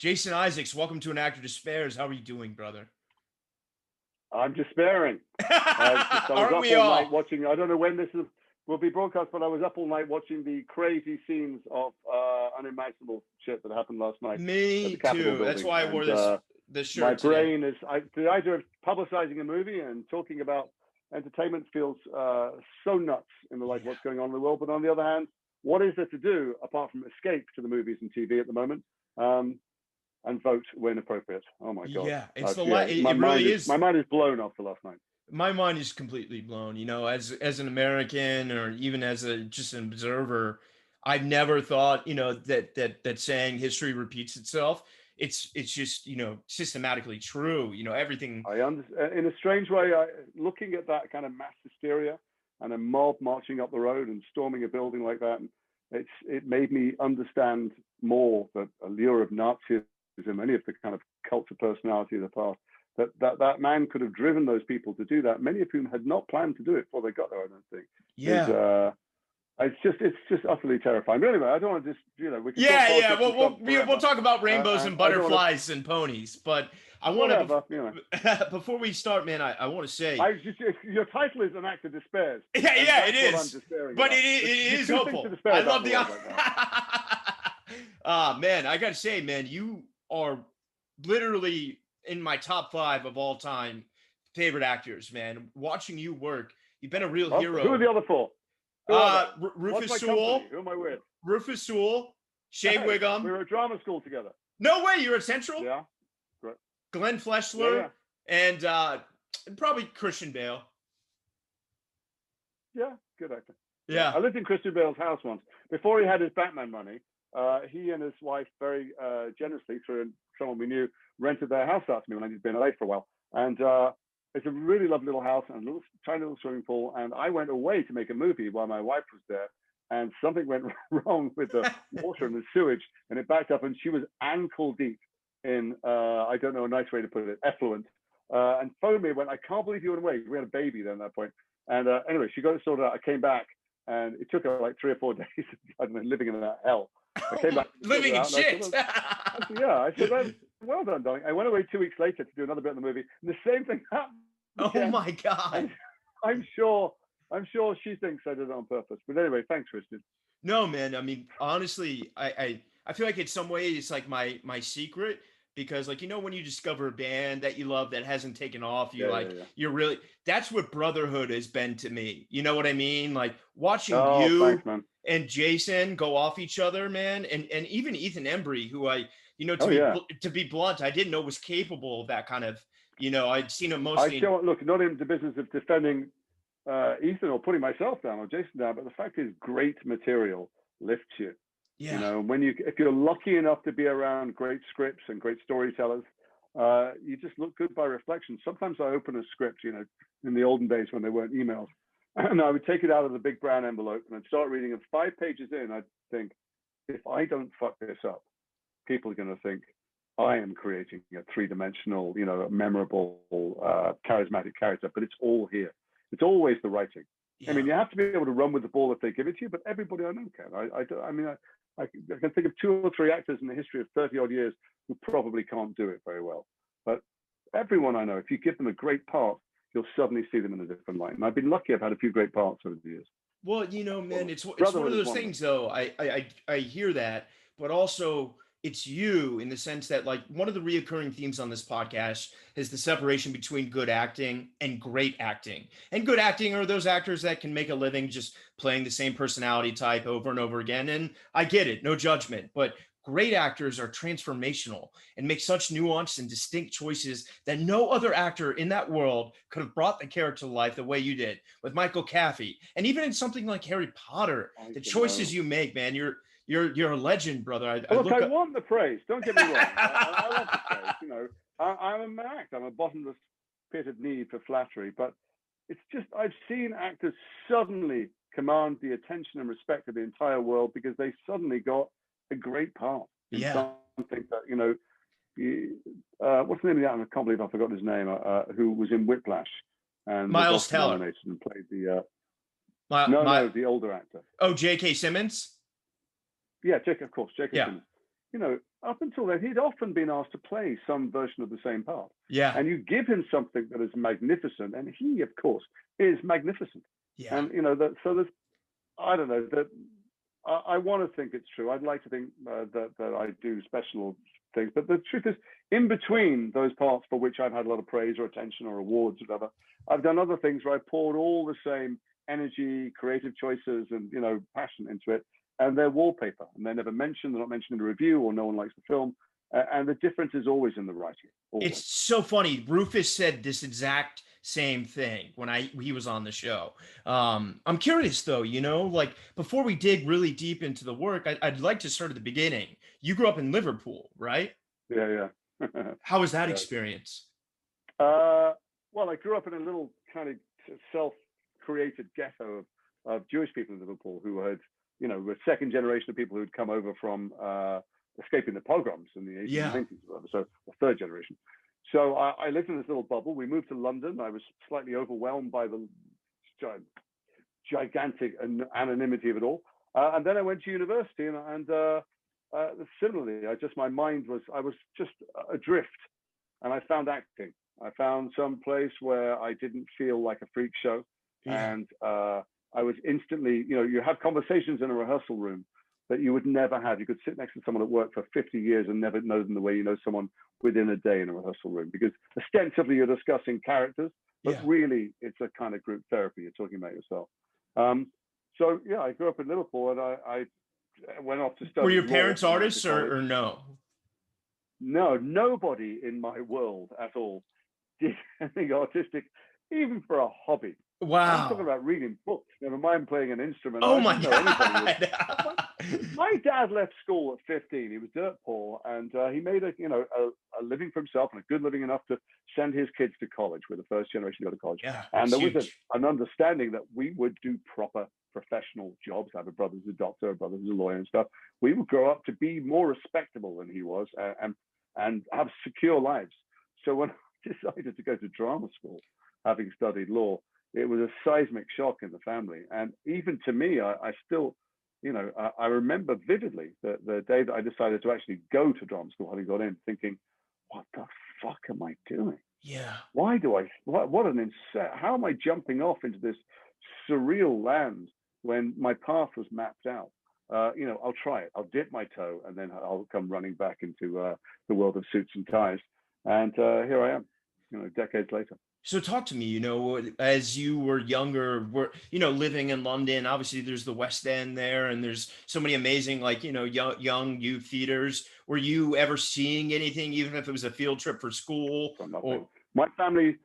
Jason Isaacs, welcome to An Actor Despairs. How are you doing, brother? I'm despairing. I was Aren't up we all night all? watching. I don't know when will be broadcast, but I was up all night watching the crazy scenes of unimaginable shit that happened last night at Me the Capitol too. That's building. why I wore And this my shirt today. brain is the idea of publicizing a movie and talking about entertainment feels so nuts in the light of Yeah. what's going on in the world. But on the other hand, what is there to do apart from escape to the movies and TV at the moment? And vote when appropriate. Oh my God. Yeah, it's the Yeah, it really my is. mind is blown after last night. My mind is completely blown. As an American or even as a just an observer, I've never thought, that saying history repeats itself. It's just, systematically true. Everything. In a strange way, looking at that kind of mass hysteria and a mob marching up the road and storming a building like that, it made me understand more the allure of Nazism, any of the kind of cult of personality of the past. That man could have driven those people to do that, many of whom had not planned to do it before they got there. I don't think. Yeah. It's just utterly terrifying. But anyway, I don't want to just we can talk Yeah, yeah. politics and We'll Trump we'll, we'll forever. talk about rainbows And and I don't want butterflies and ponies, but I to want whatever. to before we start, man. I want to say, Your title is An Actor Despairs. yeah, And yeah, it that's what I'm is, despairing but about. it There's is two things to hopeful. despair I about love in the. the world right now. Man, I gotta say, man, you are literally in my top five of all time favorite actors, man. Watching you work, you've been a real Well, who are the hero. other four? Who are they? What's Rufus my Sewell, company? Who am I with? Rufus Sewell, Shea Hey, we Wiggum. were at drama school together. No way, you're at Central. Yeah, great. Glenn Yeah, Fleshler, yeah, and probably Christian Bale. yeah. Good actor. Yeah, Yeah. I lived in Christian Bale's house once before he had his Batman money. He and his wife very generously, through someone we knew, rented their house out to me when I had been away for a while. And it's a really lovely little house and a little tiny little swimming pool. And I went away to make a movie while my wife was there, and something went wrong with the water and the sewage, and it backed up, and she was ankle deep in I don't know a nice way to put it, effluent. And phoned me and went, I can't believe you went away. We had a baby then at that point. And anyway, she got it sorted out. I came back, and it took her like 3 or 4 days. I don't know, living in that hell. I came back, Living in shit. I said, well done, darling. I went away 2 weeks later to do another bit in the movie, and the same thing happened. Oh again. my God. And I'm sure she thinks I did it on purpose. But anyway, thanks, Christian. No, man. I mean, honestly, I feel like in some way it's like my secret, because like, when you discover a band that you love that hasn't taken off, Yeah. you're really, that's what brotherhood has been to me. You know what I mean? Like watching Oh, you thanks, man. and Jason go off each other, man, and even Ethan Embry, who Oh, yeah. to be blunt, I didn't know was capable of that kind of, I'd seen him I mostly. look, not in the business of defending Ethan or putting myself down or Jason down, but the fact is, great material lifts you. Yeah. You know, if you're lucky enough to be around great scripts and great storytellers, you just look good by reflection. Sometimes I open a script, in the olden days when there weren't emails, and I would take it out of the big brown envelope and I'd start reading, and 5 pages in, I'd think, if I don't fuck this up, people are going to think I am creating a 3-dimensional, memorable, charismatic character, but it's all here. It's always the writing. Yeah. I mean, you have to be able to run with the ball if they give it to you, but everybody I know can. I can think of 2 or 3 actors in the history of 30 odd years who probably can't do it very well. But everyone I know, if you give them a great part, you'll suddenly see them in a different light. And I've been lucky. I've had a few great parts over the years. Well, man, it's one of those things, though. I hear that, but also it's you, in the sense that, like, one of the reoccurring themes on this podcast is the separation between good acting and great acting. And good acting are those actors that can make a living just playing the same personality type over and over again. And I get it, no judgment, but great actors are transformational and make such nuanced and distinct choices that no other actor in that world could have brought the character to life the way you did with Michael Caffey. And even in something like Harry Potter, the choices you make, man, you're a legend, brother. I want the praise. Don't get me wrong. I want the praise. I'm an actor. I'm a bottomless pit of need for flattery. But it's just, I've seen actors suddenly command the attention and respect of the entire world because they suddenly got a great part in something that, what's the name of the actor? I can't believe I forgot his name. Who was in Whiplash and Miles was Teller nominated and played the the older actor. Oh, J.K. Simmons. Yeah, Jacob, of course, Jacob Simmons. up until then, he'd often been asked to play some version of the same part. Yeah. And you give him something that is magnificent, and he, of course, is magnificent. Yeah. And so there's, I don't know, that I want to think it's true. I'd like to think that I do special things, but the truth is, in between those parts for which I've had a lot of praise or attention or awards or whatever, I've done other things where I poured all the same energy, creative choices, and passion into it, and they're wallpaper, and they're never mentioned. They're not mentioned in a review, or no one likes the film. And the difference is always in the writing. Always. It's so funny. Rufus said this exact same thing when he was on the show. I'm curious though, like before we dig really deep into the work, I'd like to start at the beginning. You grew up in Liverpool, right? Yeah. How was that experience? Well, I grew up in a little kind of self-created ghetto of Jewish people in Liverpool who had, were second generation of people who had come over from escaping the pogroms in the 1890s, so the third generation. So I lived in this little bubble. We moved to London. I was slightly overwhelmed by the gigantic anonymity of it all. And then I went to university, and similarly, I was just adrift, and I found acting. I found some place where I didn't feel like a freak show, and I was instantly, you have conversations in a rehearsal room that you would never have. You could sit next to someone at work for 50 years and never know them the way you know someone within a day in a rehearsal room, because ostensibly you're discussing characters, but really it's a kind of group therapy. You're talking about yourself. So yeah, I grew up in Liverpool, and I went off to study. Were your parents artists or no? No, nobody in my world at all did anything artistic, even for a hobby. Wow. I'm talking about reading books, never mind playing an instrument. Oh my God. My dad left school at 15. He was dirt poor, and he made a living for himself, and a good living enough to send his kids to college. We're the first generation to go to college. Yeah, and there was an understanding that we would do proper professional jobs. I have a brother who's a doctor, a brother who's a lawyer and stuff. We would grow up to be more respectable than he was, and have secure lives. So when I decided to go to drama school, having studied law, it was a seismic shock in the family. And even to me, I still, I remember vividly the day that I decided to actually go to drama school, having got in, thinking, what the fuck am I doing? Yeah. Why do how am I jumping off into this surreal land when my path was mapped out? I'll try it. I'll dip my toe, and then I'll come running back into the world of suits and ties. And here I am, decades later. So talk to me, as you were younger, living in London, obviously there's the West End there, and there's so many amazing, young youth theaters. Were you ever seeing anything, even if it was a field trip for school? My family,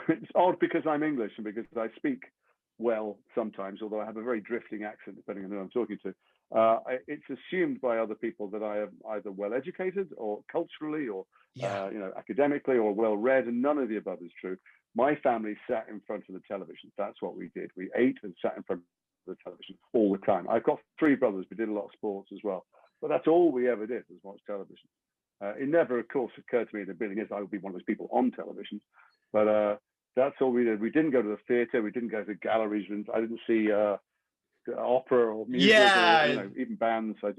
it's odd because I'm English and because I speak well sometimes, although I have a very drifting accent, depending on who I'm talking to. It's assumed by other people that I am either well educated or culturally or academically or well read, and none of the above is true. My family sat in front of the television. That's what we did. We ate and sat in front of the television all the time. I've got 3 brothers. We did a lot of sports as well, but that's all we ever did was watch television. It never, of course, occurred to me in a billion years I would be one of those people on television, but that's all we did. We didn't go to the theater. We didn't go to galleries. I didn't see opera or music or even bands. It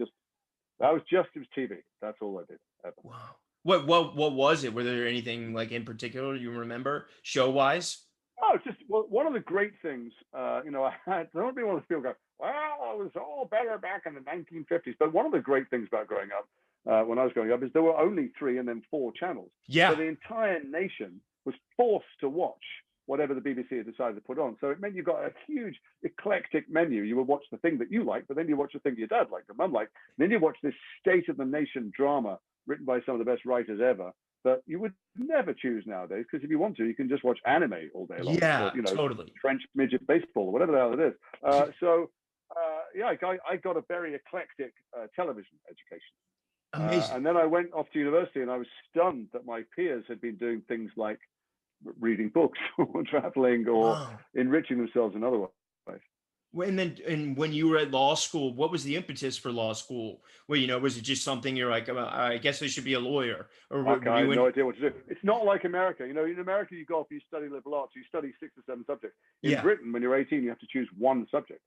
was TV. That's all I did ever. Wow. What was it? Were there anything in particular you remember show wise? Oh, it's just one of the great things. I don't be one of those people go, well, it was all better back in the 1950s. But one of the great things about growing up, when I was growing up, is there were only 3 and then 4 channels. Yeah. So the entire nation was forced to watch whatever the BBC had decided to put on. So it meant you got a huge eclectic menu. You would watch the thing that you like, but then you watch the thing your dad liked, your mum liked. And then you watch this state of the nation drama written by some of the best writers ever that you would never choose nowadays, because if you want to, you can just watch anime all day long. Yeah, or, totally. French midget baseball or whatever the hell it is. I got a very eclectic television education. Amazing. And then I went off to university, and I was stunned that my peers had been doing things like reading books or traveling or enriching themselves in other ways. And when you were at law school, what was the impetus for law school? Well, was it just something you're like, I guess I should be a lawyer? Or I had no idea what to do. It's not like America. In America, you go off, you study liberal arts, you study 6 or 7 subjects. In Britain, when you're 18, you have to choose one subject.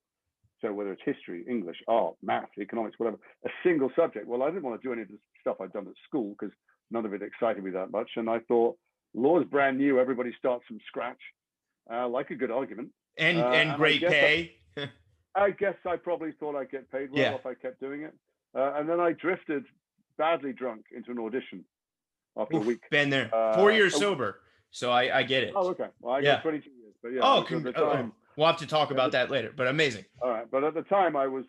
So whether it's history, English, art, math, economics, whatever, a single subject. Well, I didn't want to do any of the stuff I'd done at school because none of it excited me that much. And I thought, law is brand new. Everybody starts from scratch. Like a good argument. And great pay. I guess I probably thought I'd get paid well if I kept doing it. And then I drifted badly drunk into an audition after a week. Been there. 4 years sober. So I get it. Oh, okay. Well, I got 22 years. But yeah. Oh, at the time, we'll have to talk about that later, but amazing. All right. But at the time I was,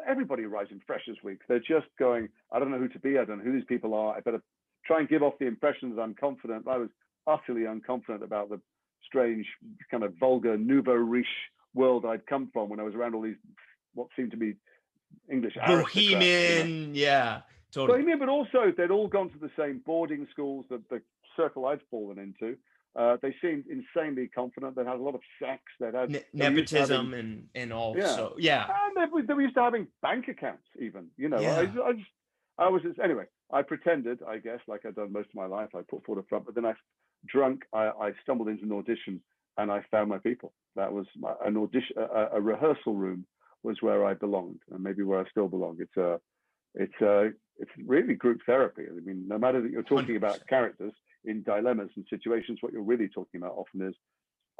everybody writing Freshers Week. They're just going, I don't know who to be. I don't know who these people are. I better try and give off the impression that I'm confident. I was utterly unconfident about the strange, kind of vulgar, nouveau riche world I'd come from when I was around all these, what seemed to be English Bohemian, yeah, totally. Bohemian, but also they'd all gone to the same boarding schools, that the circle I'd fallen into. They seemed insanely confident. They had a lot of sex. They had nepotism and all. Yeah. So yeah. And they were used to having bank accounts even. I was just, anyway. I pretended, I guess, like I'd done most of my life. I put forward a front, but then I stumbled into an audition and I found my people. That was an audition. A rehearsal room was where I belonged, and maybe where I still belong. It's really group therapy. I mean, no matter that you're talking 100%. About characters in dilemmas and situations, what you're really talking about often is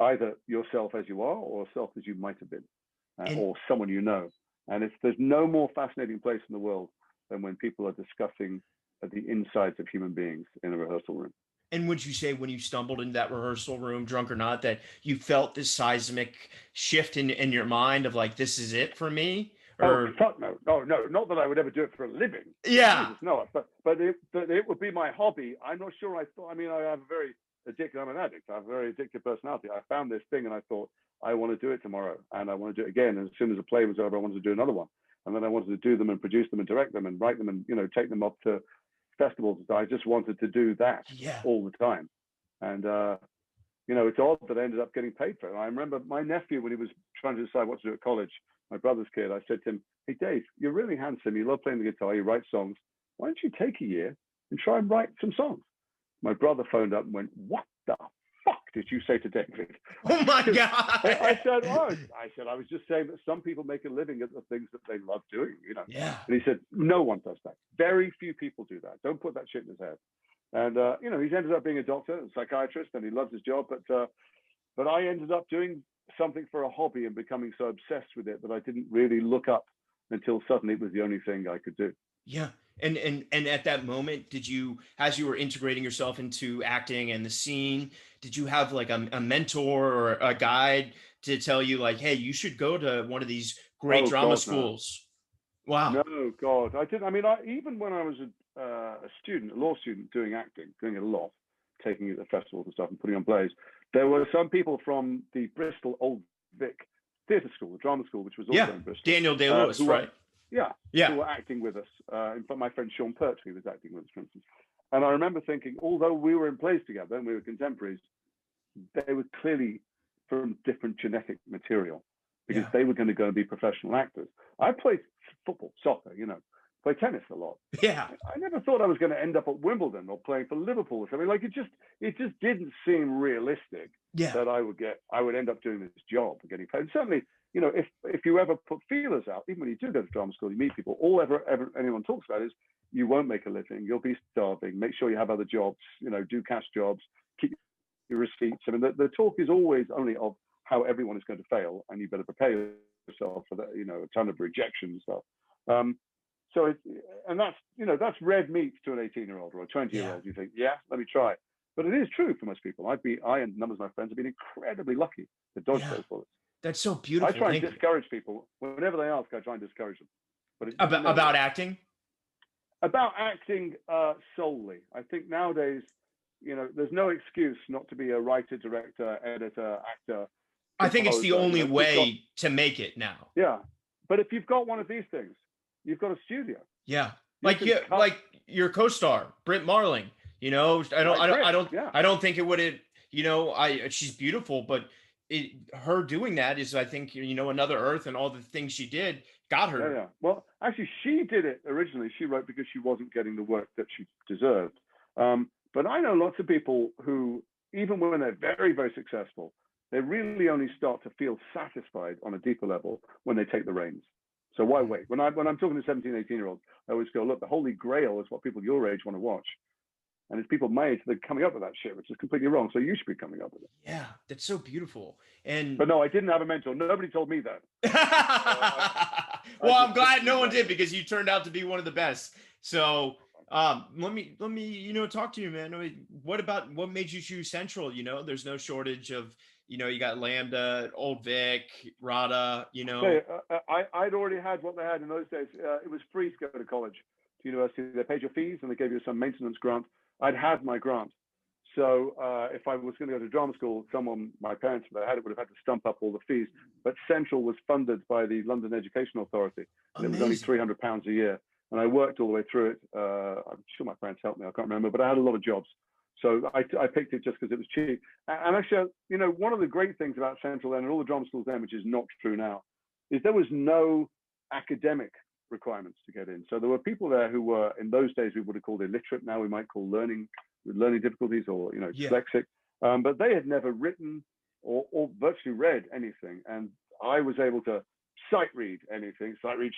either yourself as you are or self as you might have been, or someone you know. And there's no more fascinating place in the world than when people are discussing the insides of human beings in a rehearsal room. And would you say when you stumbled into that rehearsal room, drunk or not, that you felt this seismic shift in your mind of like, this is it for me? Or... Oh, fuck no. No, not that I would ever do it for a living. Yeah. Jesus, no, but it would be my hobby. I'm not sure I have a very addicted, I'm an addict. I have a very addictive personality. I found this thing and I thought, I want to do it tomorrow and I want to do it again. And as soon as the play was over, I wanted to do another one. And then I wanted to do them and produce them and direct them and write them and, take them up to festivals. I just wanted to do that all the time. And, it's odd that I ended up getting paid for it. I remember my nephew, when he was trying to decide what to do at college, my brother's kid, I said to him, hey, Dave, you're really handsome. You love playing the guitar. You write songs. Why don't you take a year and try and write some songs? My brother phoned up and went, what the fuck did you say to David? Oh my God. I said, I was just saying that some people make a living at the things that they love doing, Yeah. And he said, no one does that. Very few people do that. Don't put that shit in his head. And, he's ended up being a doctor, a psychiatrist, and he loves his job. But I ended up doing something for a hobby and becoming so obsessed with it that I didn't really look up until suddenly it was the only thing I could do. Yeah. And at that moment, did you, as you were integrating yourself into acting and the scene, did you have like a mentor or a guide to tell you like, hey, you should go to one of these great drama schools? No. Wow. No, God, I didn't. I mean, even when I was a law student doing acting, doing it a lot, taking it to festivals and stuff and putting on plays, there were some people from the Bristol Old Vic Theatre School, the drama school, which was also in Bristol. Daniel Day-Lewis, right? Who were acting with us. In fact, my friend Sean Pertwee was acting with us, for instance. And I remember thinking, although we were in plays together and we were contemporaries, they were clearly from different genetic material because they were going to go and be professional actors. I played football, soccer, played tennis a lot. Yeah. I never thought I was going to end up at Wimbledon or playing for Liverpool or something. Like it just didn't seem realistic that I would end up doing this job and getting paid. And certainly, if you ever put feelers out, even when you do go to drama school, you meet people, all anyone talks about is you won't make a living, you'll be starving, make sure you have other jobs, do cash jobs, keep your receipts. I mean, the talk is always only of how everyone is going to fail and you better prepare yourself for that, a ton of rejection and stuff. That's red meat to an 18-year-old or a 20-year-old. You think, let me try it. But it is true for most people. I and numbers of my friends have been incredibly lucky to dodge those bullets. That's so beautiful. I try and discourage people. Whenever they ask, I try and discourage them. But about acting? About acting solely. I think nowadays, there's no excuse not to be a writer, director, editor, actor. I think it's the only way to make it now. Yeah. But if you've got one of these things, you've got a studio. Yeah. Like your co-star, Britt Marling, I don't think it would have, she's beautiful, but her doing that is, I think, another Earth and all the things she did got her. Yeah. Well, actually, she did it originally. She wrote because she wasn't getting the work that she deserved. But I know lots of people who, even when they're very, very successful, they really only start to feel satisfied on a deeper level when they take the reins. So why wait? When I'm talking to 17, 18-year-olds, I always go, look, the Holy Grail is what people your age want to watch. And it's people my age that are coming up with that shit, which is completely wrong. So you should be coming up with it. Yeah, that's so beautiful. And but no, I didn't have a mentor. Nobody told me that. Well, I'm glad no one did, because you turned out to be one of the best. So let me talk to you, man. What made you choose Central? There's no shortage of, you got Lambda, Old Vic, Rada. I'd already had what they had in those days. It was free to go to college, to university. They paid your fees and they gave you some maintenance grant. I'd had my grant. So if I was going to go to drama school, my parents, if they had it, would have had to stump up all the fees. But Central was funded by the London Education Authority. And it was only £300 a year. And I worked all the way through it. I'm sure my parents helped me. I can't remember, but I had a lot of jobs. So I picked it just because it was cheap. And actually, one of the great things about Central then and all the drama schools then, which is not true now, is there was no academic requirements to get in. So there were people there who were, in those days, we would have called illiterate. Now we might call learning difficulties or, dyslexic. But they had never written or virtually read anything. And I was able to sight read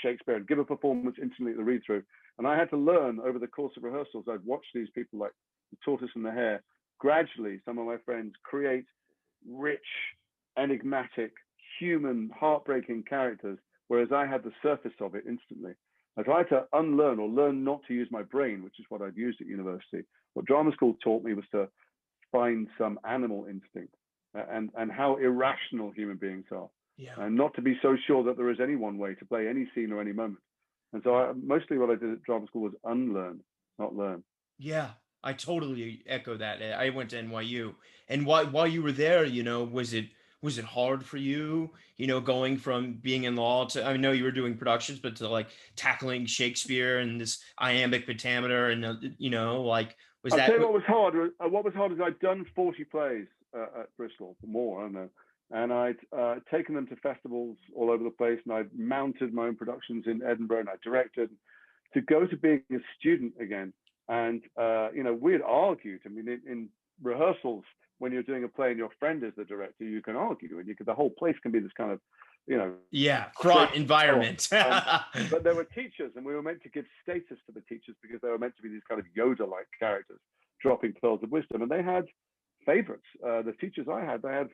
Shakespeare and give a performance instantly at the read through. And I had to learn over the course of rehearsals. I'd watch these people like the tortoise and the hare. Gradually, some of my friends create rich, enigmatic, human, heartbreaking characters, whereas I had the surface of it instantly. I tried to unlearn or learn not to use my brain, which is what I'd used at university. What drama school taught me was to find some animal instinct and how irrational human beings are. Yeah. And not to be so sure that there is any one way to play any scene or any moment. And so mostly what I did at drama school was unlearn, not learn. Yeah, I totally echo that. I went to NYU, and while you were there, was it hard for you, going from being in law to, I know you were doing productions, but to like tackling Shakespeare and this iambic pentameter and, was I'll that? tell you what was hard. What was hard is I'd done 40 plays at Bristol, more, I don't know. And I'd taken them to festivals all over the place, and I'd mounted my own productions in Edinburgh, and I directed. To go to being a student again, and we'd argued. I mean, in rehearsals, when you're doing a play and your friend is the director, you can argue, and the whole place can be this kind of, fraught environment. But there were teachers, and we were meant to give status to the teachers because they were meant to be these kind of Yoda-like characters, dropping pearls of wisdom, and they had favorites. The teachers I had, they had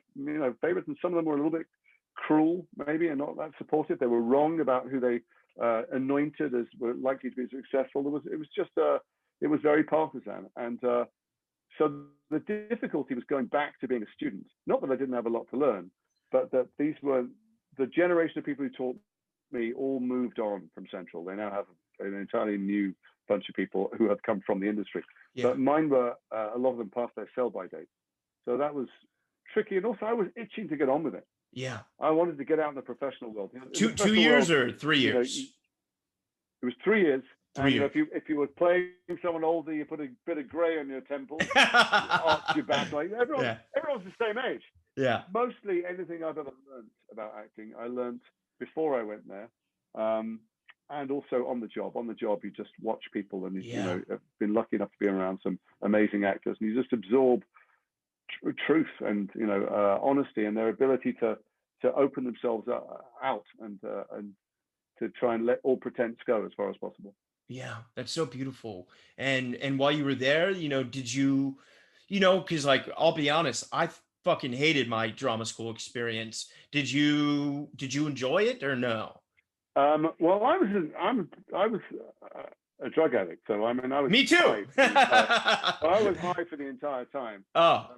favorites, and some of them were a little bit cruel, maybe, and not that supportive. They were wrong about who they anointed as were likely to be successful. It was very partisan, and so the difficulty was going back to being a student. Not that I didn't have a lot to learn, but that these were the generation of people who taught me all moved on from Central. They now have an entirely new bunch of people who have come from the industry. Yeah. But mine were a lot of them past their sell-by date. So that was tricky. And also I was itching to get on with it. Yeah. I wanted to get out in the professional world. Two years or 3 years? It was 3 years. 3 years. If you were playing someone older, you put a bit of grey on your temples, you arch your back. Like everyone's the same age. Yeah. Mostly anything I've ever learned about acting, I learned before I went there. And also on the job. On the job, you just watch people, and I've been lucky enough to be around some amazing actors, and you just absorb truth and honesty and their ability to open themselves out and to try and let all pretense go as far as possible. Yeah, that's so beautiful. And while you were there, did you, because like I'll be honest, I fucking hated my drama school experience. Did you enjoy it or no? Well, I was a drug addict, so I mean, I was. Me too. I was high for the entire time. Oh.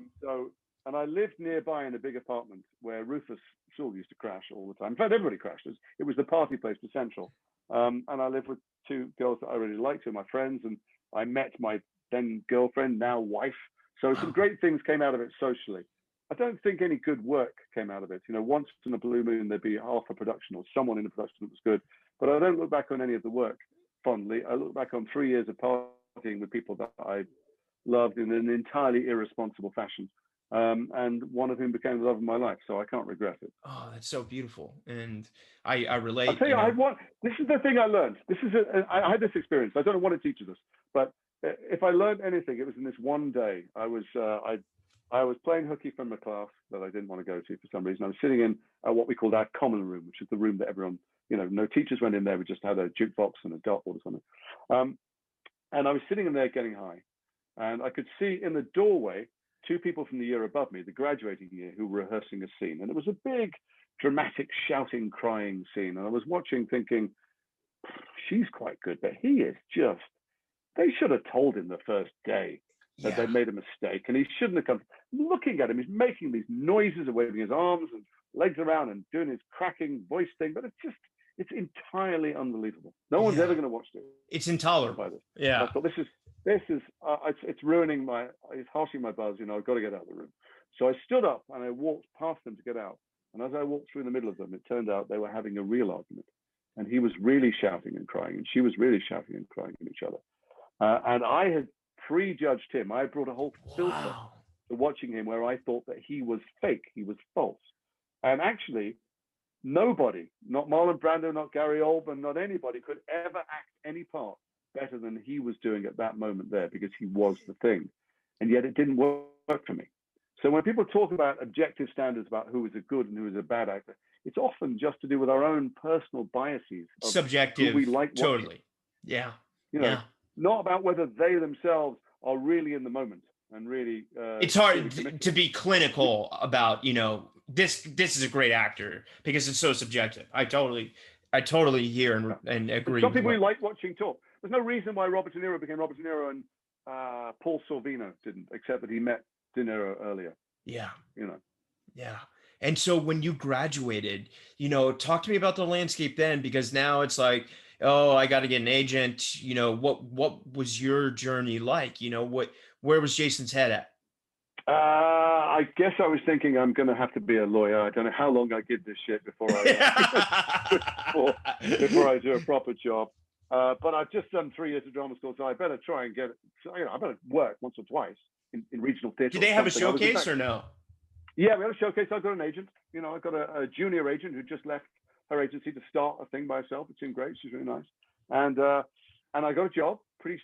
And I lived nearby in a big apartment where Rufus Sewell used to crash all the time. In fact, everybody crashed. It was the party place for Central. And I lived with two girls that I really liked, who were my friends, and I met my then girlfriend, now wife. So some great things came out of it socially. I don't think any good work came out of it. Once in a blue moon, there'd be half a production or someone in a production that was good. But I don't look back on any of the work fondly. I look back on 3 years of partying with people that I loved in an entirely irresponsible fashion. And one of whom became the love of my life. So I can't regret it. Oh, that's so beautiful. And I relate. I'll tell you, this is the thing I learned. I had this experience. I don't know what it teaches us, but if I learned anything, it was in this one day. I was playing hooky from a class that I didn't want to go to for some reason. I was sitting in what we called our common room, which is the room that everyone, no teachers went in there. We just had a jukebox and a dartboard or something. And I was sitting in there getting high. And I could see in the doorway 2 people from the year above me, the graduating year, who were rehearsing a scene. And it was a big, dramatic, shouting, crying scene. And I was watching thinking, she's quite good, but he is just, they should have told him the first day that they'd made a mistake. And he shouldn't have come. Looking at him, he's making these noises and waving his arms and legs around and doing his cracking voice thing. But it's entirely unbelievable. No one's ever going to watch this. It's intolerable. Yeah. I thought this is it's ruining it's harshing my buzz. I've got to get out of the room. So I stood up and I walked past them to get out. And as I walked through the middle of them, it turned out they were having a real argument. And he was really shouting and crying, and she was really shouting and crying at each other. And I had prejudged him. I had brought a whole filter to watching him where I thought that he was fake, he was false. And actually, nobody, not Marlon Brando, not Gary Oldman, not anybody could ever act any part better than he was doing at that moment there, because he was the thing. And yet it didn't work for me. So when people talk about objective standards about who is a good and who is a bad actor, it's often just to do with our own personal biases. Subjective, who we like watching. Totally. Yeah. Not about whether they themselves are really in the moment and really. It's hard to be clinical about, this is a great actor, because it's so subjective. I totally hear and agree. Some people like watching talk. There's no reason why Robert De Niro became Robert De Niro and Paul Sorvino didn't, except that he met De Niro earlier. Yeah. Yeah. And so when you graduated, talk to me about the landscape then, because now it's like, oh, I got to get an agent. What was your journey like? Where was Jason's head at? I guess I was thinking I'm going to have to be a lawyer. I don't know how long I give this shit before I do a proper job. But I've just done 3 years of drama school, so I better try and get it. So, I better work once or twice in regional theatre. Did they have a showcase or no? Yeah, we had a showcase. I've got an agent. I've got a junior agent who just left her agency to start a thing by herself. It's been great. She's really nice. And I got a job pretty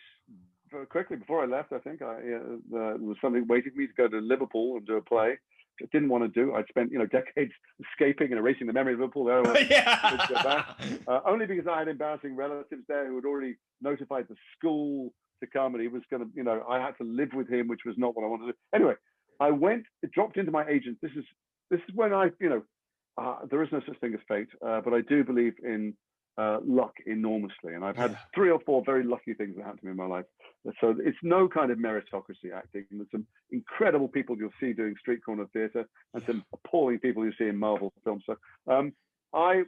quickly before I left. I think there was something waiting for me to go to Liverpool and do a play. I didn't want to do. I'd spent decades escaping and erasing the memory of Liverpool. There I was. To go back. Only because I had embarrassing relatives there who had already notified the school to come, and he was going to, I had to live with him, which was not what I wanted to do. Anyway, I dropped into my agent. This is when I, there is no such thing as fate, but I do believe in luck enormously. And I've had 3 or 4 very lucky things that happened to me in my life. So it's no kind of meritocracy acting. There's some incredible people you'll see doing street corner theatre, and some appalling people you see in Marvel films. So I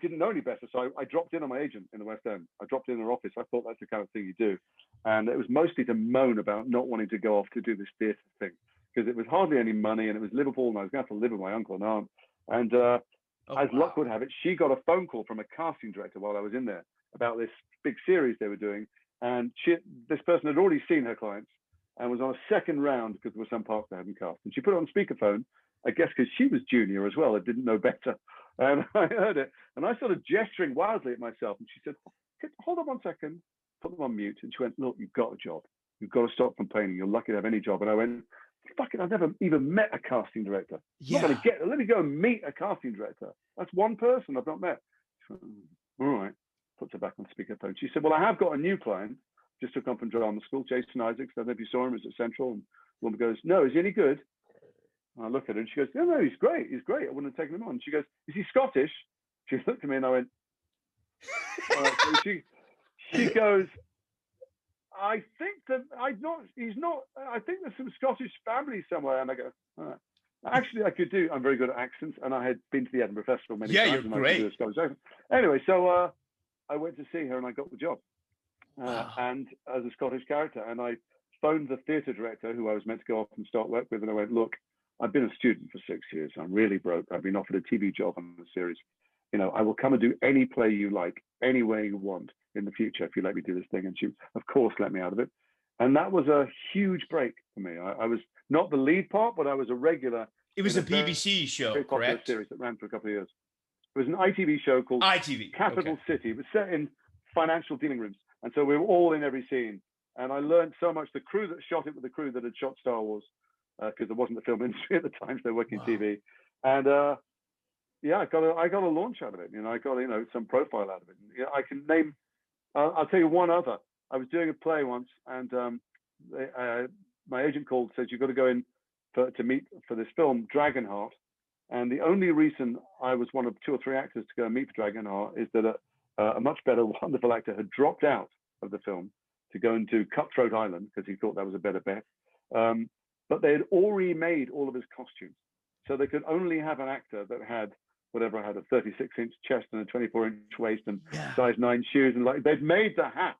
didn't know any better. So I dropped in on my agent in the West End. I dropped in her office. I thought that's the kind of thing you do. And it was mostly to moan about not wanting to go off to do this theatre thing, because it was hardly any money, and it was Liverpool, and I was going to have to live with my uncle and aunt. And as luck would have it, she got a phone call from a casting director while I was in there about this big series they were doing. And this person had already seen her clients and was on a second round because there were some parts they hadn't cast. And she put it on speakerphone, I guess because she was junior as well. I didn't know better. And I heard it. And I started gesturing wildly at myself. And she said, hold on 1 second, put them on mute. And she went, look, you've got a job. You've got to stop complaining. You're lucky to have any job. And I went, fuck it, I've never even met a casting director. I'm not gonna let me go and meet a casting director. That's one person I've not met. Went, all right, puts her back on speakerphone. She said, well, I have got a new client, just took on from drama school, Jason Isaacs. I don't know if you saw him, was at Central. And the woman goes, no, is he any good? And I look at her and she goes, no, he's great. He's great. I wouldn't have taken him on. She goes, is he Scottish? She looked at me and I went, all right. So she goes, I think that he's not, I think there's some Scottish family somewhere. And I go, all right. Actually, I'm very good at accents, and I had been to the Edinburgh Festival many times. You're great. I could do a Scottish accent. Anyway, so I went to see her and I got the job. And as a Scottish character, and I phoned the theatre director who I was meant to go off and start work with, and I went, look, I've been a student for 6 years. I'm really broke. I've been offered a TV job on the series. I will come and do any play you like, anywhere you want in the future if you let me do this thing. And she, of course, let me out of it. And that was a huge break for me. I was not the lead part, but I was a regular. It was a BBC show, correct? Series that ran for a couple of years. It was an ITV show called Capital City. It was set in financial dealing rooms. And so we were all in every scene. And I learned so much. The crew that shot it were the crew that had shot Star Wars. because there wasn't a film industry at the time, so they're working Wow. TV. And yeah, I got a launch out of it. I got some profile out of it. I can name. I'll tell you one other. I was doing a play once, and my agent called, says you've got to go in to meet for this film, Dragonheart. And the only reason I was one of 2 or 3 actors to go and meet for Dragonheart is that a much better, wonderful actor had dropped out of the film to go and do Cutthroat Island because he thought that was a better bet. But they had already made all of his costumes, so they could only have an actor that had whatever, had a 36-inch chest and a 24-inch waist and size 9 shoes, and they'd made the hats,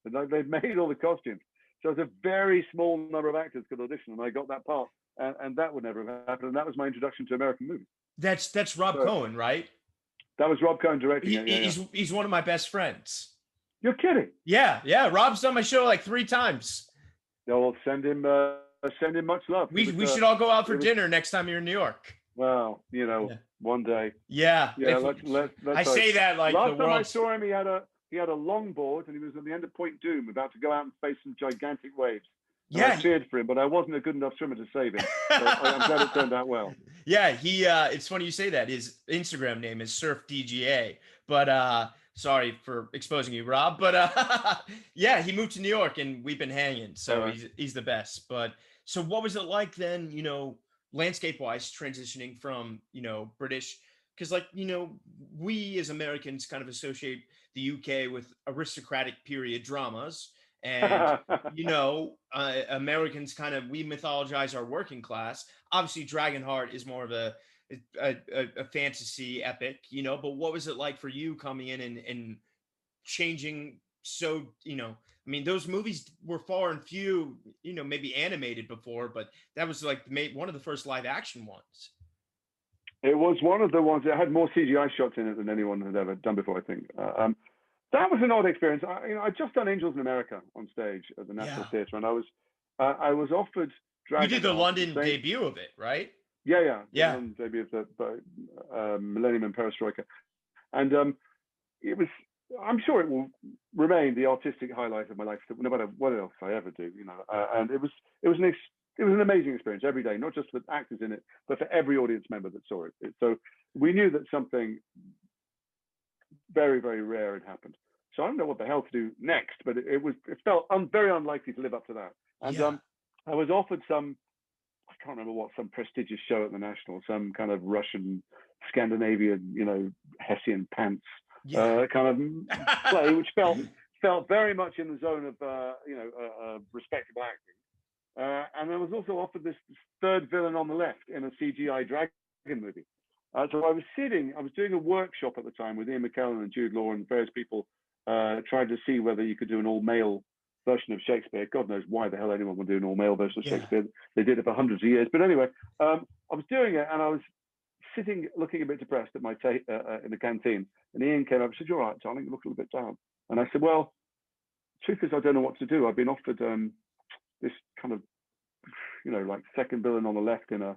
and they'd made all the costumes. So it was a very small number of actors could audition, and I got that part, and that would never have happened. And that was my introduction to American movies. That's Rob Cohen, right? That was Rob Cohen directing it. Yeah, he's one of my best friends. You're kidding? Yeah. Rob's done my show like 3 times. Yeah, well, send him much love. We should all go out for dinner next time you're in New York. Well, one day. Yeah. Let's I say that like last the time world. I saw him, he had a longboard, and he was at the end of Point Doom, about to go out and face some gigantic waves. And I feared for him, but I wasn't a good enough swimmer to save him. So I'm glad it turned out well. Yeah, it's funny you say that. His Instagram name is SurfDGA, but sorry for exposing you, Rob. But yeah, he moved to New York and we've been hanging. So he's the best. But so what was it like then, landscape wise, transitioning from, British? Because we as Americans kind of associate the UK with aristocratic period dramas. And, Americans we mythologize our working class. Obviously, Dragonheart is more of a fantasy epic, but what was it like for you coming in and changing? So, those movies were far and few, maybe animated before, but that was like one of the first live action ones. It was one of the ones that had more CGI shots in it than anyone had ever done before, I think. That was an odd experience. I'd just done Angels in America on stage at the National Theatre, and I was offered Dragonheart. You did the London debut of it, right? Yeah. The London debut of the Millennium and Perestroika, and it was. I'm sure it will remain the artistic highlight of my life, no matter what else I ever do. And it was an amazing experience every day, not just for actors in it, but for every audience member that saw it. So we knew that something very, very rare had happened. So I don't know what the hell to do next, but it felt very unlikely to live up to that. And I was offered I can't remember what, some prestigious show at the National, some kind of Russian, Scandinavian, Hessian pants kind of play, which felt very much in the zone of respectable acting. And I was also offered this third villain on the left in a CGI dragon movie. So I was doing a workshop at the time with Ian McKellen and Jude Law and various people, trying to see whether you could do an all-male version of Shakespeare. God knows why the hell anyone would do an all-male version of Shakespeare. They did it for hundreds of years. But anyway, I was doing it, and I was sitting looking a bit depressed at my in the canteen. And Ian came up and said, "You're all right, darling, you look a little bit down." And I said, "Well, truth is, I don't know what to do. I've been offered this kind of, like second villain on the left in a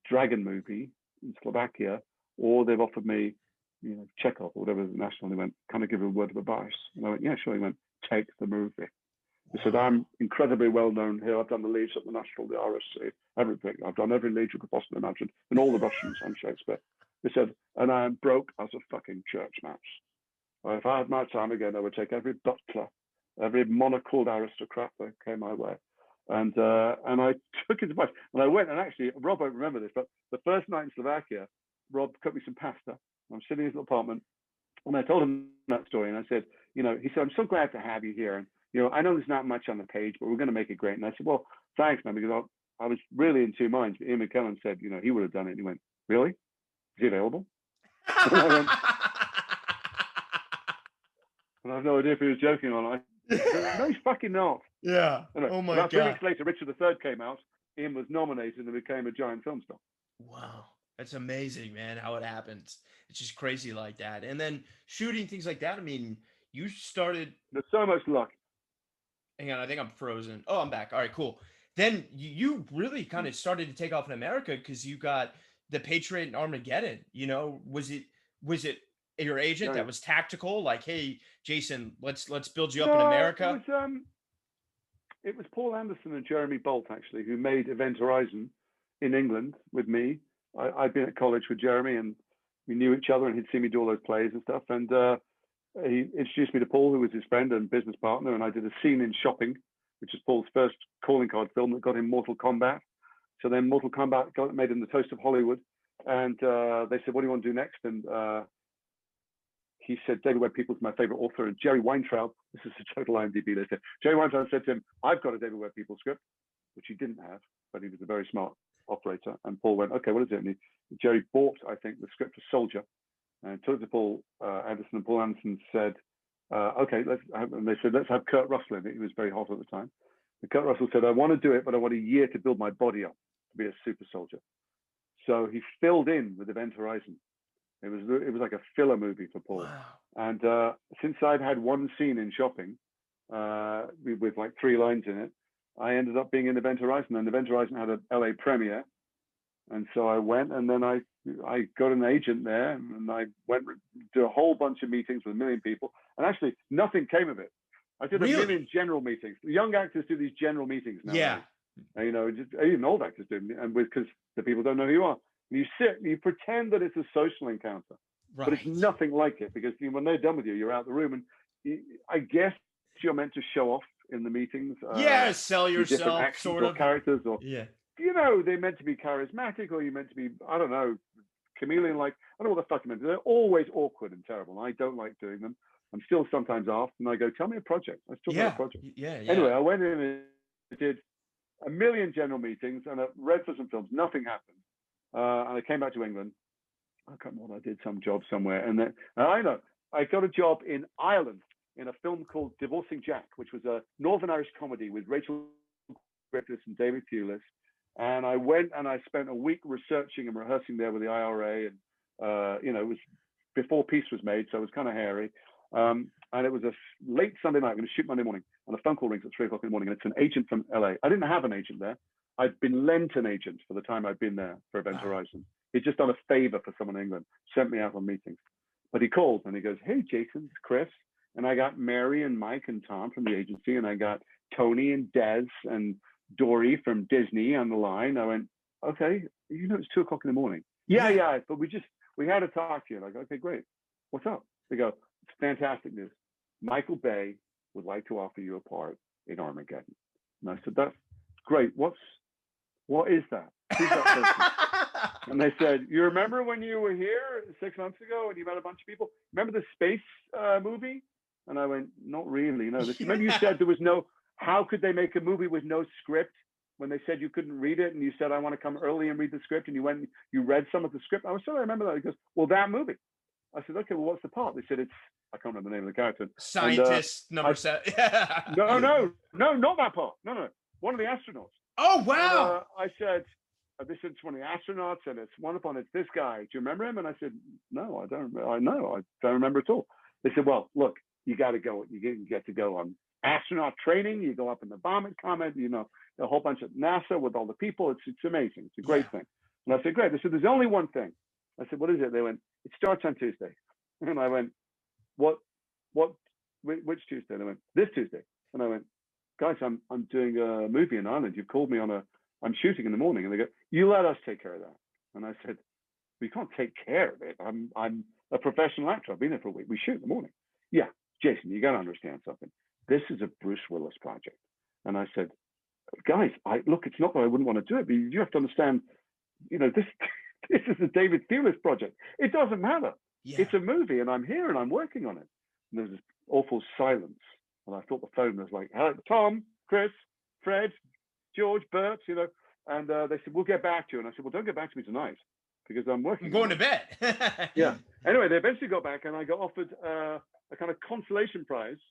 dragon movie in Slovakia, or they've offered me, Chekhov or whatever the National." They went, "Can I give a word of advice?" And I went, "Yeah, sure." He went, "Take the movie." He said, "I'm incredibly well known here. I've done the leads at the National, the RSC, everything. I've done every lead you could possibly imagine, and all the Russians and Shakespeare." He said, "And I am broke as a fucking church mouse. If I had my time again, I would take every butler, every monocled aristocrat that came my way." And I took his advice, and I went, and actually, Rob won't remember this, but the first night in Slovakia, Rob cooked me some pasta. I'm sitting in his little apartment, and I told him that story, and I said, he said, "I'm so glad to have you here, and I know there's not much on the page, but we're going to make it great." And I said, "Well, thanks, man," because I was really in 2 minds. But Ian McKellen said, he would have done it. And he went, "Really? Is he available?" And I went, and I have no idea if he was joking or not. No, he's fucking not. Yeah. Anyway, Oh my about God. 3 weeks later, Richard III came out. Ian was nominated and became a giant film star. Wow. That's amazing, man, how it happens. It's just crazy like that. And then shooting things like that, you started... There's so much luck. Hang on, I think I'm frozen. Oh, I'm back. All right, cool. Then you really kind of started to take off in America because you got The Patriot and Armageddon. Was it your agent that was tactical? Like, "Hey, Jason, let's build you up in America"? it was Paul Anderson and Jeremy Bolt, actually, who made Event Horizon in England with me. I'd been at college with Jeremy, and we knew each other, and he'd seen me do all those plays and stuff. And he introduced me to Paul, who was his friend and business partner, and I did a scene in Shopping, which is Paul's first calling card film that got him Mortal Kombat. So then Mortal Kombat got made in the Toast of Hollywood, and they said, "What do you want to do next?" And he said, "David Webb Peoples is my favorite author." And Jerry Weintraub, this is a total IMDb list. Jerry Weintraub said to him, "I've got a David Webb Peoples script," which he didn't have, but he was a very smart operator. And Paul went, "Okay, what is it?" And Jerry bought, I think, the script for Soldier, and took it to Paul Anderson. And Paul Anderson said, "Okay, and they said, let's have Kurt Russell in it." He was very hot at the time. And Kurt Russell said, "I want to do it, but I want a year to build my body up to be a super soldier." So he filled in with Event Horizon. It was like a filler movie for Paul. Wow. And since I'd had one scene in Shopping with like 3 lines in it, I ended up being in Event Horizon, and Event Horizon had an LA premiere. And so I went, and then I got an agent there, and I went to a whole bunch of meetings with a million people. And actually, nothing came of it. I did a million general meetings. Young actors do these general meetings now. Yeah. You know, just, even old actors do, and because the people don't know who you are. And you sit, and you pretend that it's a social encounter, but it's nothing like it, because when they're done with you, you're out the room, and I guess you're meant to show off in the meetings. Sell yourself, sort of characters, or you know, they're meant to be charismatic, or you're meant to be, I don't know, chameleon-like. I don't know what the fuck you're meant to do. They're always awkward and terrible, and I don't like doing them. I'm still sometimes asked, and I go, "Tell me a project." I still got a project. Anyway, I went in and did a million general meetings, and I read for some films. Nothing happened. And I came back to England. I can't remember what I did, some job somewhere. And then I know I got a job in Ireland in a film called Divorcing Jack, which was a Northern Irish comedy with Rachel Griffiths and David Thewlis. And I went and I spent a week researching and rehearsing there with the IRA. And, you know, it was before peace was made, so it was kind of hairy. And it was a late Sunday night. I'm going to shoot Monday morning, and a phone call rings at 3 o'clock in the morning. And it's an agent from LA. I didn't have an agent there. I'd been lent an agent for the time I'd been there for Event Horizon. He'd just done a favor for someone in England, sent me out on meetings. But he called and he goes, "Hey, Jason, it's Chris." And I got Mary and Mike and Tom from the agency, and I got Tony and Des and Dory from Disney on the line. I went, "Okay, you know, it's 2 o'clock in the morning." Yeah, but we had to talk to you. Like, "Okay, great. What's up?" They go, "It's fantastic news. Michael Bay would like to offer you a part in Armageddon." And I said, "That's great. What is that? Who's that person?" And they said, "You remember when you were here 6 months ago and you met a bunch of people? Remember the space movie?" And I went, "Not really. No. Remember you said there was how could they make a movie with no script when they said you couldn't read it? And you said, I want to come early and read the script. And you went, you read some of the script." I was sure I remember that. He goes, "Well, that movie." I said, "Okay, well, what's the part?" They said, I can't remember the name of the character. Scientist number 7. No, not that part. No. One of the astronauts. Oh, wow. I said, "This is one of the astronauts, and it's wonderful, and it's this guy. Do you remember him?" And I said, "No, I don't. I don't remember at all." They said, "Well, look, you got to go. You get to go on astronaut training. You go up in the bomb comet. You know, a whole bunch of NASA with all the people. It's amazing. It's a great thing." And I said, "Great." They said, "There's only one thing." I said, "What is it?" They went, "It starts on Tuesday." And I went, which Tuesday?" They went, "This Tuesday." And I went, "Guys, I'm doing a movie in Ireland. You've called me I'm shooting in the morning." And they go, "You let us take care of that." And I said, "We can't take care of it. I'm a professional actor. I've been there for a week. We shoot in the morning." "Yeah, Jason, you got to understand something. This is a Bruce Willis project." And I said, "Guys, look, it's not that I wouldn't want to do it, but you have to understand, you know, this is a David Thewlis project. It doesn't matter. It's a movie, and I'm here, and I'm working on it." And there's this awful silence. And I thought the phone was like, "Hello, Tom, Chris, Fred, George, Bert, you know." And they said, "We'll get back to you." And I said, "Well, don't get back to me tonight, because I'm working." I'm going to bed. Anyway, they eventually got back, and I got offered a kind of consolation prize,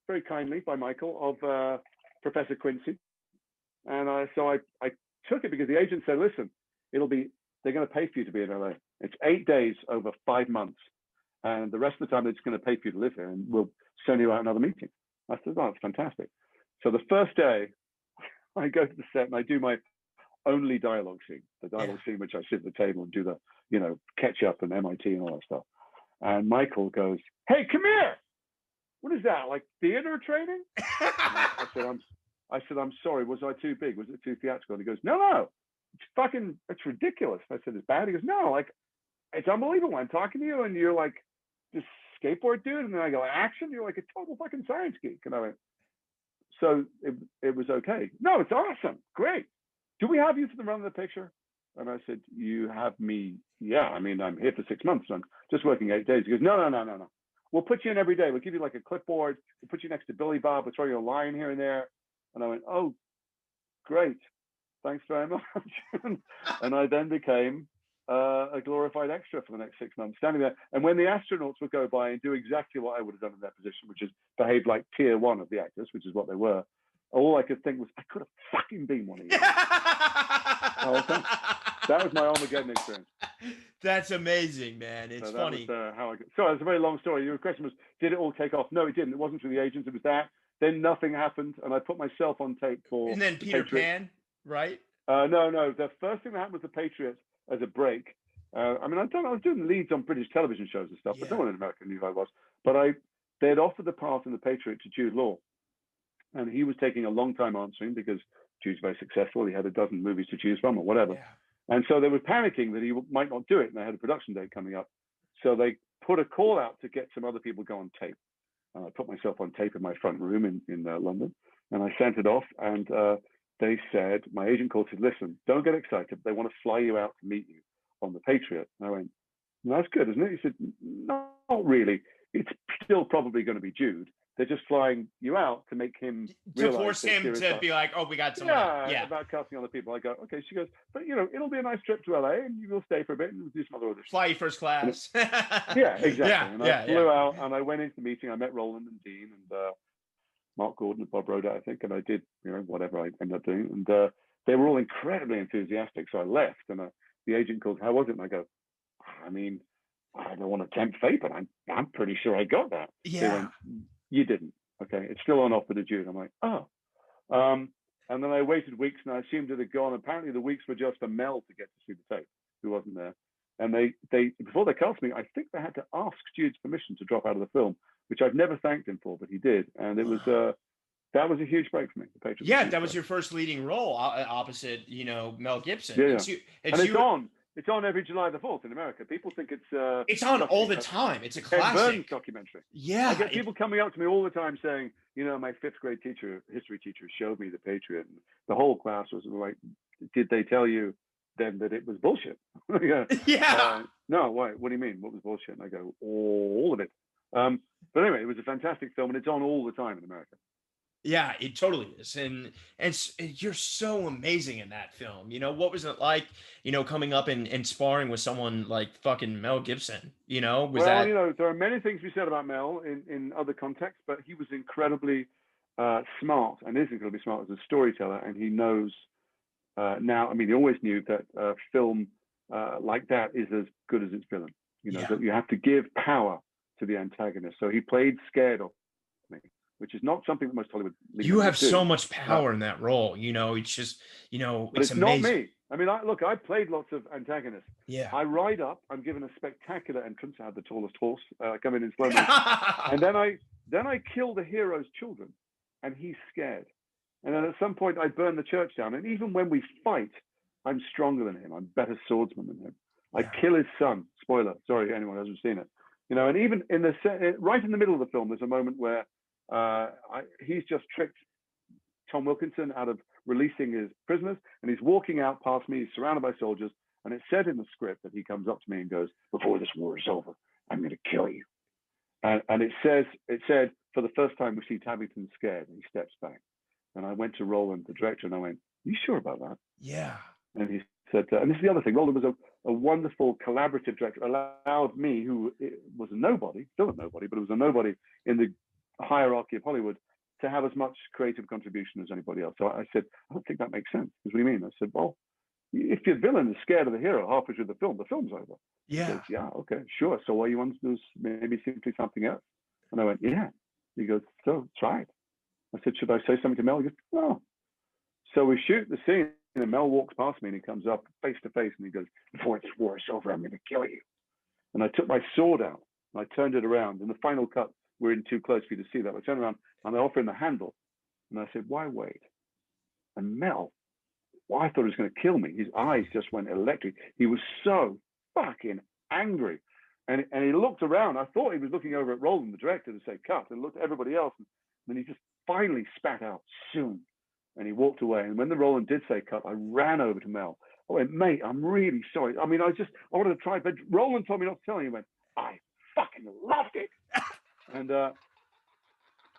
very kindly by Michael, of Professor Quincy. And so I took it, because the agent said, "Listen, they're going to pay for you to be in LA. It's 8 days over 5 months. And the rest of the time, they're just going to pay for you to live here, and we'll send you out another meeting." I said, "Oh, that's fantastic." So the first day, I go to the set and I do my only dialogue scene, the dialogue scene which I sit at the table and do the, you know, catch up and MIT and all that stuff. And Michael goes, "Hey, come here. What is that? Like theater training?" I I said, I'm sorry, was I too big? Was it too theatrical? And he goes, no, it's ridiculous. I said, it's bad. He goes, no, like, it's unbelievable. I'm talking to you and you're like this skateboard dude. And then I go, action? You're like a total fucking science geek. And I went, so it was okay. No, it's awesome. Great. Do we have you for the run of the picture? And I said, you have me. Yeah, I mean, I'm here for 6 months. So I'm just working 8 days. He goes, no. We'll put you in every day. We'll give you like a clipboard. We'll put you next to Billy Bob. We'll throw you a line here and there. And I went, oh, great. Thanks very much. And I then became a glorified extra for the next 6 months, standing there. And when the astronauts would go by and do exactly what I would have done in their position, which is behave like tier one of the actors, which is what they were, all I could think was, I could have fucking been one of you. That was my Armageddon experience. That's amazing, man. It's so funny. Was, how I got. Sorry, it's a very long story. Your question was, did it all take off? No, it didn't. It wasn't through the agents. It was that. Then nothing happened, and I put myself on tape for. And then Peter Pan, right? No. The first thing that happened was The Patriots as a break. I mean, I was doing leads on British television shows and stuff, but no one in America knew who I was. But they had offered the part in The Patriot to Jude Law, and he was taking a long time answering because Jude's very successful. He had a dozen movies to choose from or whatever. Yeah. And so they were panicking that he might not do it, and they had a production date coming up. So they put a call out to get some other people to go on tape. And I put myself on tape in my front room in London, and I sent it off. And they said, my agent called, said, listen, don't get excited. They want to fly you out to meet you on The Patriot. And I went, well, that's good, isn't it? He said, no, not really. It's still probably going to be Jude. They're just flying you out to make him to force him to be like, oh, we got someone. Yeah, about casting other people. I go, okay. She goes, but it'll be a nice trip to LA, and you will stay for a bit, and we'll do some other auditions. Fly you first class. Yeah, exactly. And I flew out, and I went into the meeting. I met Roland and Dean and Mark Gordon and Bob Roda, I think, and I did, whatever I ended up doing. And they were all incredibly enthusiastic. So I left, and the agent called, how was it? And I go, I mean, I don't want to tempt fate, but I'm pretty sure I got that. Yeah. You didn't. Okay, it's still on offer to June. I'm like, oh. And then I waited weeks, and I assumed it had gone. Apparently, the weeks were just for Mel to get to see the tape, who wasn't there. And they before they cast me, I think they had to ask Jude's permission to drop out of the film, which I've never thanked him for, but he did. And it was that was a huge break for me. The Patriots. Yeah, that was your first leading role opposite, Mel Gibson. Yeah. It's on every July the 4th in America. People think it's on all the time. It's a classic. Burns documentary. Yeah. I get people coming up to me all the time saying, my 5th grade history teacher showed me The Patriot. And the whole class was like, did they tell you then that it was bullshit? Yeah. No, why? What do you mean? What was bullshit? And I go, all of it. But anyway, it was a fantastic film, and it's on all the time in America. Yeah, it totally is. And you're so amazing in that film. What was it like, coming up and sparring with someone like fucking Mel Gibson? There are many things we said about Mel in other contexts, but he was incredibly smart and is incredibly smart as a storyteller. And he knows now, I mean, he always knew that film like that is as good as its villain. That you have to give power to the antagonist. So he played scared of me, which is not something that most Hollywood. You have so much power in that role. It's just, it's amazing. Not me. I mean, I played lots of antagonists. Yeah. I ride up. I'm given a spectacular entrance. I have the tallest horse coming in slow motion, and then I kill the hero's children, and he's scared. And then at some point, I burn the church down. And even when we fight, I'm stronger than him. I'm a better swordsman than him. I kill his son. Spoiler. Sorry, anyone who hasn't seen it. And even in right in the middle of the film, there's a moment where he's just tricked Tom Wilkinson out of releasing his prisoners, and he's walking out past me. He's surrounded by soldiers, and it said in the script that he comes up to me and goes, "Before this war is over, I'm going to kill you." And it said for the first time we see Tabington scared, and he steps back. And I went to Roland, the director, and I went, "You sure about that?" Yeah. And he said, and this is the other thing. Roland was a wonderful collaborative director. Allowed me, who was a nobody, still a nobody, but it was a nobody in the hierarchy of Hollywood, to have as much creative contribution as anybody else. So I said, I don't think that makes sense. What do you mean? I said, well, if your villain is scared of the hero halfway through the film's over. Yeah. He goes, yeah, okay, sure. So what you want to do is maybe simply something else. And I went, yeah. He goes, so try it. I said, should I say something to Mel? He goes, no. So we shoot the scene, and Mel walks past me, and he comes up face to face, and he goes, before this war is over, I'm going to kill you. And I took my sword out, and I turned it around. In the final cut, we're in too close for you to see that. I turned around, and I offer him the handle. And I said, why wait? And Mel, well, I thought he was going to kill me. His eyes just went electric. He was so fucking angry. And he looked around. I thought he was looking over at Roland, the director, to say cut, and looked at everybody else. And then he just finally spat out, soon. And he walked away. And when the Roland did say cut, I ran over to Mel. I went, mate, I'm really sorry. I mean, I wanted to try, but Roland told me not to tell you. He went, I fucking loved it. And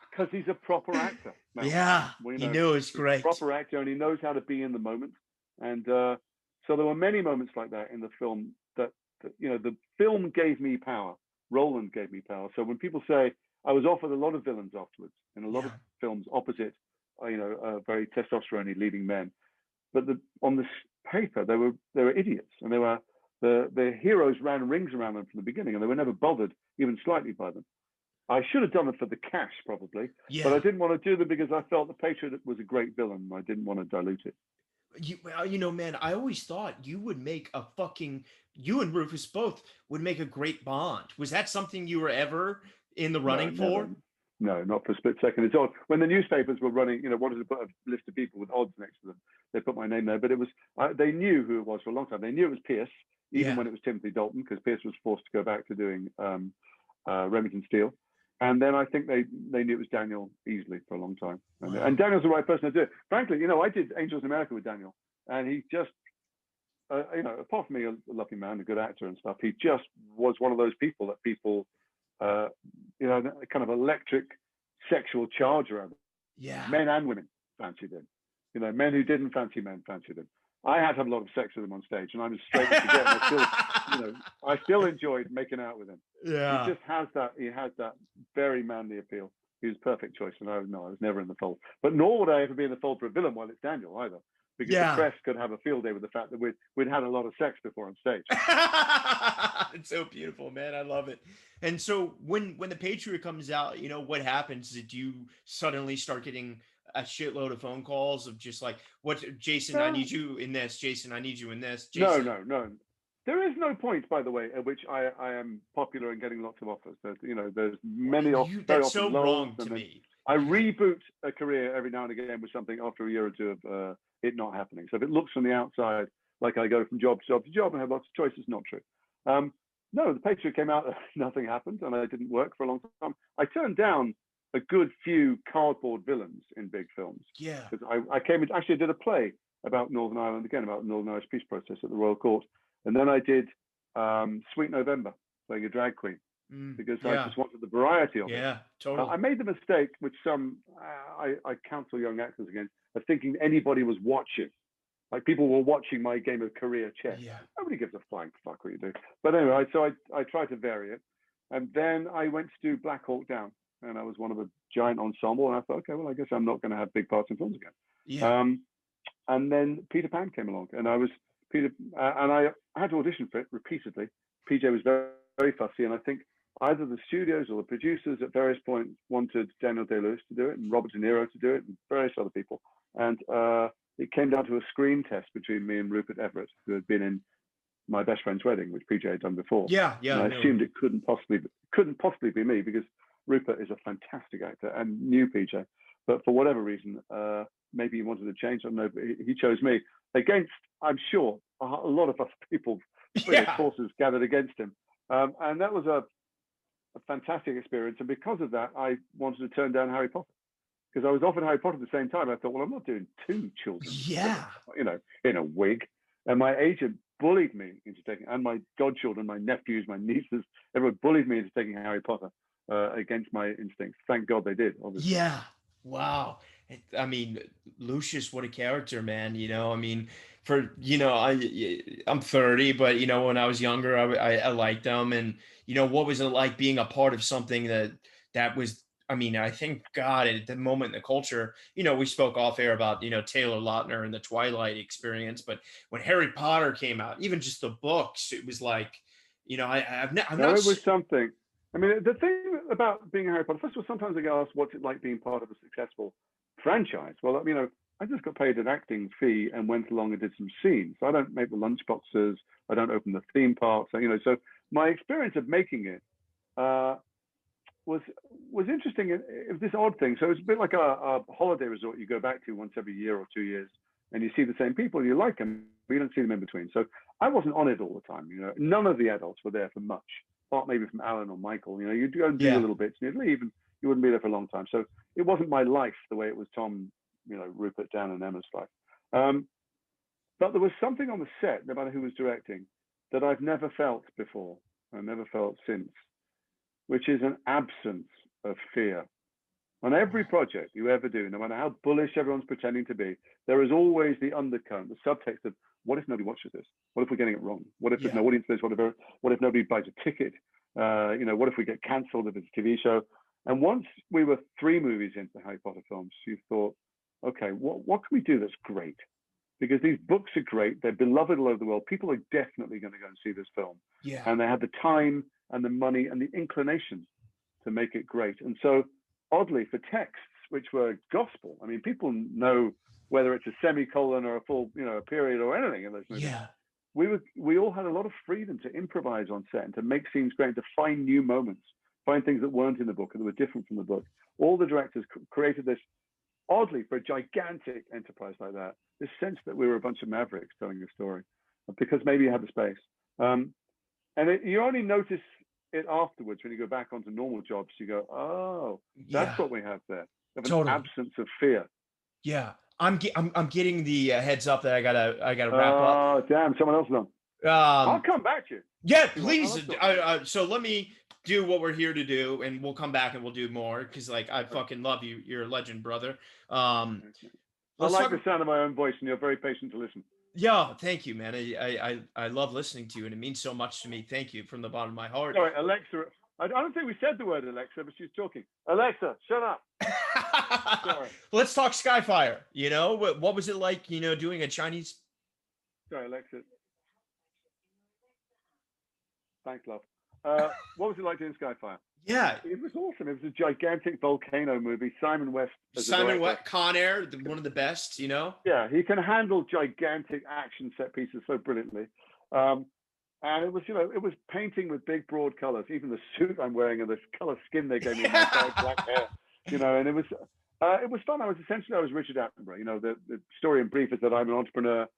because he's a proper actor. Mel. Yeah, well, you know it's great. A proper actor, and he knows how to be in the moment. And so there were many moments like that in the film that the film gave me power. Roland gave me power. So when people say I was offered a lot of villains afterwards in a lot of films opposite, very testosterone leading men, but on this paper they were idiots, and they were the heroes ran rings around them from the beginning, and they were never bothered even slightly by them. I should have done it for the cash probably, but I didn't want to do them because I felt the Patriot was a great villain. I didn't want to dilute it. Man, I always thought you would make you and Rufus both would make a great Bond. Was that something you were ever in the running for? No, not for a split second. It's odd. When the newspapers were running, wanted to put a list of people with odds next to them, they put my name there. But it was, they knew who it was for a long time. They knew it was Pierce, even when it was Timothy Dalton, because Pierce was forced to go back to doing Remington Steele. And then I think they knew it was Daniel easily for a long time. And Daniel's the right person to do it. Frankly, I did Angels in America with Daniel, and he just, apart from being a lovely man, a good actor and stuff, he just was one of those people that people, kind of electric sexual charge around him. Yeah. Men and women fancied him. Men who didn't fancy men fancied him. I had to have a lot of sex with him on stage, and I'm as straight as you get. I still enjoyed making out with him. Yeah. He just has that. He has that very manly appeal. He was a perfect choice, and I was never in the fold. But nor would I ever be in the fold for a villain while it's Daniel either, because the press could have a field day with the fact that we'd had a lot of sex before on stage. It's so beautiful, man. I love it. And so when the Patriot comes out, what happens? Did you suddenly start getting a shitload of phone calls of just like, what, Jason, I need you in this. Jason, I need you in this. Jason. No. There is no point, by the way, at which I am popular and getting lots of offers. There's many offers. That's so wrong to me. I reboot a career every now and again with something after a year or two of it not happening. So if it looks from the outside like I go from job to job to job and have lots of choices, not true. No, the Patriot came out, nothing happened, and I didn't work for a long time. I turned down a good few cardboard villains in big films. Yeah. Because I actually did a play about Northern Ireland, again, about the Northern Irish peace process at the Royal Court. And then I did Sweet November, playing a drag queen, because I just wanted the variety of it. Yeah, totally. I made the mistake, which some I counsel young actors against, of thinking anybody was watching. Like people were watching my game of career chess. Yeah. Nobody gives a flying fuck what you do. But anyway, so I tried to vary it. And then I went to do Black Hawk Down, and I was one of a giant ensemble. And I thought, okay, well, I guess I'm not going to have big parts in films again. Yeah. And then Peter Pan came along, and I was Peter, and I had to audition for it repeatedly. PJ was very, very fussy, and I think either the studios or the producers at various points wanted Daniel Day-Lewis to do it and Robert De Niro to do it and various other people. And it came down to a screen test between me and Rupert Everett, who had been in My Best Friend's Wedding, which PJ had done before. Yeah. And I assumed it couldn't possibly be me, because Rupert is a fantastic actor and knew PJ. But for whatever reason, maybe he wanted to change. I don't know, but he chose me against, I'm sure, a lot of us people, forces gathered against him. And that was a fantastic experience. And because of that, I wanted to turn down Harry Potter, because I was offered Harry Potter at the same time. I thought, well, I'm not doing two children, in a wig. And my agent bullied me into taking, and my godchildren, my nephews, my nieces, everyone bullied me into taking Harry Potter against my instincts. Thank God they did, obviously. Yeah. Wow. I mean, Lucius, what a character, man. I'm 30, but when I was younger, I liked him. And what was it like being a part of something that was, I think, God, at the moment in the culture, we spoke off air about, Taylor Lautner and the Twilight experience, but when Harry Potter came out, even just the books, it was like, it was something. I mean, the thing about being a Harry Potter, first of all, sometimes I get asked, what's it like being part of a successful franchise? Well, I just got paid an acting fee and went along and did some scenes. I don't make the lunchboxes. I don't open the theme parks. So my experience of making it was interesting. It was this odd thing. So it's a bit like a holiday resort you go back to once every year or 2 years, and you see the same people, you like them, but you don't see them in between. So I wasn't on it all the time. None of the adults were there for much, apart maybe from Alan or Michael. You'd go and do Yeah. a little bits and you'd leave, and you wouldn't be there for a long time. So it wasn't my life the way it was Tom, Rupert, Dan, and Emma's life. But there was something on the set, no matter who was directing, that I've never felt before, and never felt since, which is an absence of fear. On every project you ever do, no matter how bullish everyone's pretending to be, there is always the undercurrent, the subtext of, what if nobody watches this? What if we're getting it wrong? What if there's no audience for this? What if nobody buys a ticket? What if we get cancelled if it's a TV show? And once we were 3 movies into the Harry Potter films, you thought, okay, what can we do that's great? Because these books are great. They're beloved all over the world. People are definitely going to go and see this film. Yeah. And they had the time and the money and the inclination to make it great. And so, oddly, for texts, which were gospel, I mean, people know whether it's a semicolon or a full, a period or anything in those movies. Yeah. We all had a lot of freedom to improvise on set and to make scenes great, to find new moments, find things that weren't in the book and that were different from the book. All the directors created this, oddly, for a gigantic enterprise like that, this sense that we were a bunch of mavericks telling a story, because maybe you had the space. You only notice it afterwards when you go back onto normal jobs. You go, oh, that's what we have there. We have an absence of fear. Yeah, I'm getting the heads up that I gotta wrap up. Oh, damn! Someone else done. I'll come back to you. Yeah, please. So let me do what we're here to do, and we'll come back and we'll do more, because I fucking love you. You're a legend, brother. I like the sound of my own voice, and you're very patient to listen. Yeah, thank you, man. I love listening to you, and it means so much to me. Thank you from the bottom of my heart. Sorry, Alexa. I don't think we said the word Alexa, but she's talking. Alexa, shut up. Sorry. Let's talk Skyfire. What was it like? Doing a Chinese. Sorry, Alexa. Thanks, love. What was it like doing Skyfire? Yeah, it was awesome. It was a gigantic volcano movie. Simon West. Con Air, one of the best. Yeah, he can handle gigantic action set pieces so brilliantly. And it was painting with big, broad colors. Even the suit I'm wearing and the color skin they gave me, my black hair. And it was fun. I was Richard Attenborough. The story in brief is that I'm an entrepreneur.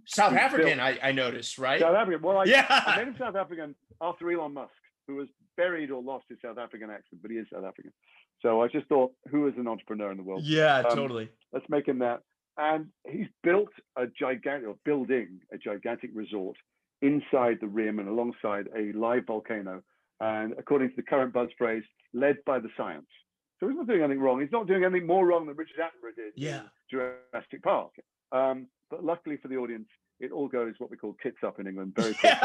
South African, I noticed, right? South African. Well, I made him South African after Elon Musk, who was buried or lost his South African accent, but he is South African. So I just thought, who is an entrepreneur in the world? Yeah, totally. Let's make him that. And he's building a gigantic resort inside the rim and alongside a live volcano. And according to the current buzz phrase, led by the science. So he's not doing anything wrong. He's not doing anything more wrong than Richard Attenborough did in Jurassic Park. But luckily for the audience, it all goes what we call tits up in England very quickly.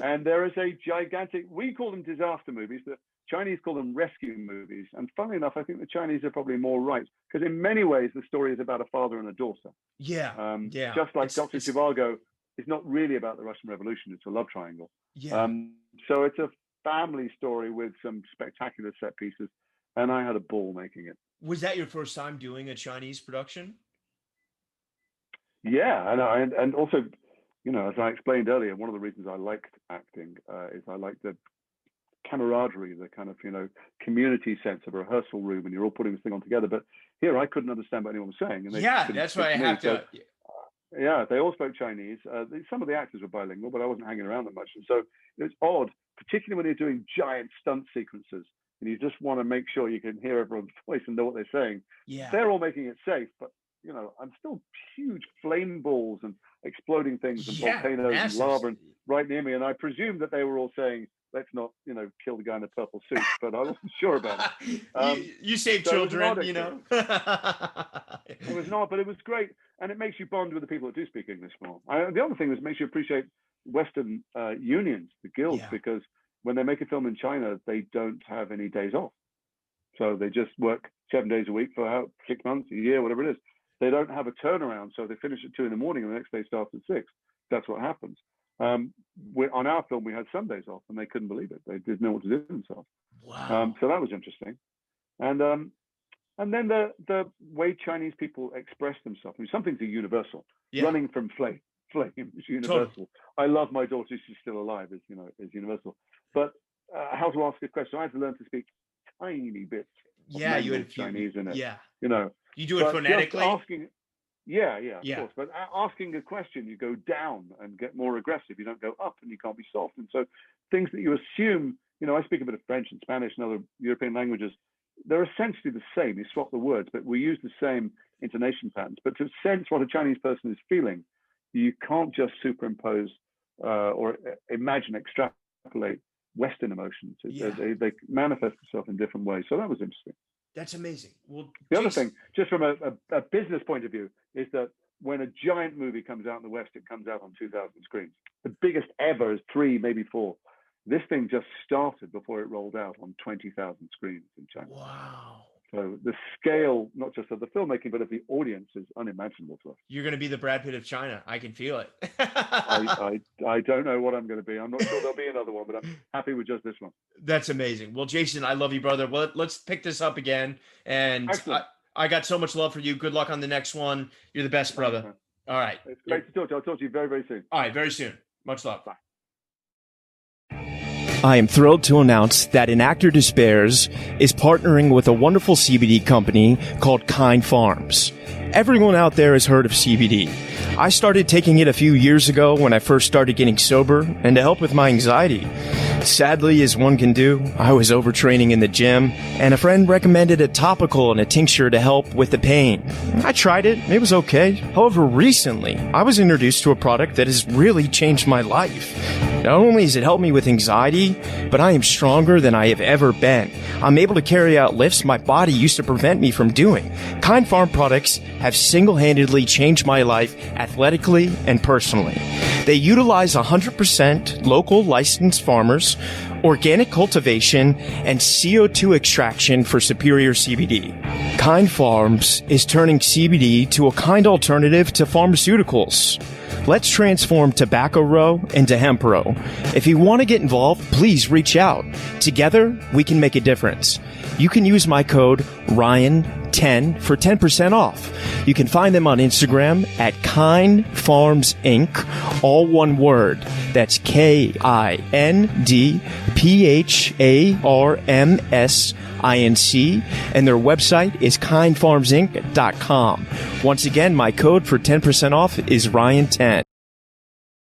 And there is a gigantic, we call them disaster movies, the Chinese call them rescue movies. And funnily enough, I think the Chinese are probably more right, because in many ways, the story is about a father and a daughter. Just like Dr. Zhivago is not really about the Russian Revolution, it's a love triangle. So it's a family story with some spectacular set pieces, and I had a ball making it. Was that your first time doing a Chinese production? Yeah, I know, and also, as I explained earlier, one of the reasons I liked acting is I like the camaraderie, the kind of community sense of a rehearsal room, and you're all putting this thing on together. But here, I couldn't understand what anyone was saying. And that's why I have to. Yeah, they all spoke Chinese. Some of the actors were bilingual, but I wasn't hanging around that much, and so it was odd, particularly when you're doing giant stunt sequences and you just want to make sure you can hear everyone's voice and know what they're saying. Yeah, they're all making it safe, but I'm still huge flame balls and exploding things and volcanoes and lava and right near me. And I presume that they were all saying, let's not, kill the guy in the purple suit, but I wasn't sure about it. You save children, It was not, but it was great. And it makes you bond with the people that do speak English more. The other thing is it makes you appreciate Western unions, the guilds, because when they make a film in China, they don't have any days off. So they just work 7 days a week for 6 months, a year, whatever it is. They don't have a turnaround, so they finish at 2 a.m. and the next day starts at 6. That's what happens. On our film, we had some days off, and they couldn't believe it. They didn't know what to do with themselves. Wow. So that was interesting. And then the way Chinese people express themselves. I mean, some things are universal. Running from flame is universal. Totally. I love my daughter; she's still alive. Is universal. But how to ask a question. I had to learn to speak tiny bits. Yeah, you had Chinese in it. Yeah, you know, you do it phonetically. Asking, yeah, of course. But asking a question, you go down and get more aggressive. You don't go up, and you can't be soft. And so, things that you assume, I speak a bit of French and Spanish and other European languages. They're essentially the same. You swap the words, but we use the same intonation patterns. But to sense what a Chinese person is feeling, you can't just superimpose or imagine, extrapolate Western emotions. They manifest themselves in different ways. So that was interesting. That's amazing. Well, the other thing, just from a business point of view, is that when a giant movie comes out in the West, it comes out on 2,000 screens. The biggest ever is 3, maybe 4. This thing just started before it rolled out on 20,000 screens in China. Wow. So the scale, not just of the filmmaking, but of the audience is unimaginable to us. You're going to be the Brad Pitt of China. I can feel it. I don't know what I'm going to be. I'm not sure there'll be another one, but I'm happy with just this one. That's amazing. Well, Jason, I love you, brother. Well, let's pick this up again. And I got so much love for you. Good luck on the next one. You're the best, brother. All right. It's great to talk to you. I'll talk to you very, very soon. All right. Very soon. Much love. Bye. I am thrilled to announce that An Actor Despairs is partnering with a wonderful CBD company called Kind Farms. Everyone out there has heard of CBD. I started taking it a few years ago when I first started getting sober and to help with my anxiety. Sadly, as one can do, I was overtraining in the gym, and a friend recommended a topical and a tincture to help with the pain. I tried it. It was okay. However, recently, I was introduced to a product that has really changed my life. Not only has it helped me with anxiety, but I am stronger than I have ever been. I'm able to carry out lifts my body used to prevent me from doing. Kind Farm products have single-handedly changed my life athletically and personally. They utilize 100% local licensed farmers, organic cultivation, and CO2 extraction for superior CBD. Kind Farms is turning CBD to a kind alternative to pharmaceuticals. Let's transform Tobacco Row into Hemp Row. If you want to get involved, please reach out. Together, we can make a difference. You can use my code RYAN10 for 10% off. You can find them on Instagram at Kind Farms Inc., all one word. That's KINDPHARMSINC, and their website is kindfarmsinc.com. Once again, my code for 10% off is RYAN10.